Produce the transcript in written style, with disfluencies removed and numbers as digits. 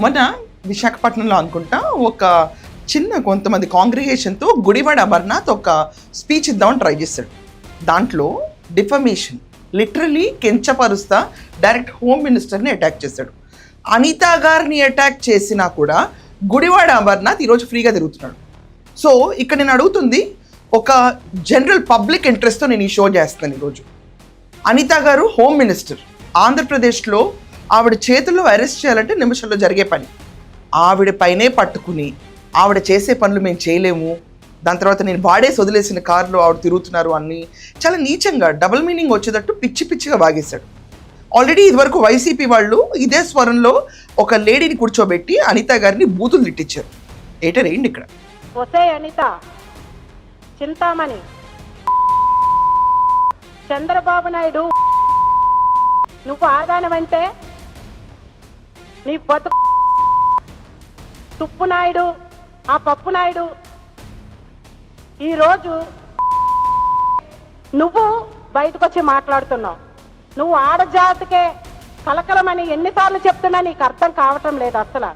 మొన్న విశాఖపట్నంలో అనుకుంటా ఒక చిన్న కొంతమంది కాంగ్రిగేషన్తో గుడివాడ అమర్నాథ్ ఒక స్పీచ్ ఇద్దామని ట్రై చేశాడు. దాంట్లో డిఫమేషన్, లిటరలీ కించపరుస్తా డైరెక్ట్ హోమ్ మినిస్టర్ని అటాక్ చేశాడు. అనిత గారిని అటాక్ చేసినా కూడా గుడివాడ అమర్నాథ్ ఈరోజు ఫ్రీగా తిరుగుతున్నాడు. సో ఇక్కడ నేను అడుగుతుంది, ఒక జనరల్ పబ్లిక్ ఇంట్రెస్ట్తో నేను ఈ షో చేస్తాను ఈరోజు. అనిత గారు హోమ్ మినిస్టర్, ఆంధ్రప్రదేశ్లో ఆవిడ చేతుల్లో అరెస్ట్ చేయాలంటే నిమిషంలో జరిగే పని. ఆవిడ పైనే పట్టుకుని ఆవిడ చేసే పనులు మేము చేయలేము, దాని తర్వాత నేను వాడేసి వదిలేసిన కారులో ఆవిడ తిరుగుతున్నారు అన్నీ చాలా నీచంగా డబుల్ మీనింగ్ వచ్చేటట్టు పిచ్చి పిచ్చిగా వాగేశాడు. ఆల్రెడీ ఇదివరకు వైసీపీ వాళ్ళు ఇదే స్వరంలో ఒక లేడీని కూర్చోబెట్టి అనిత గారిని బూతులు తిట్టించారు. ఏంటండి ఇక్కడ ఒసే అనిత, చింతామణి, చంద్రబాబు నాయుడు నువ్వు ఆదానమంటే నీ బతుకు తుప్పు నాయుడు, ఆ పప్పు నాయుడు ఈరోజు నువ్వు బయటకు వచ్చి మాట్లాడుతున్నావు. నువ్వు ఆడజాతికే కలకలమని ఎన్నిసార్లు చెప్తున్నా నీకు అర్థం కావటం లేదు అసలు.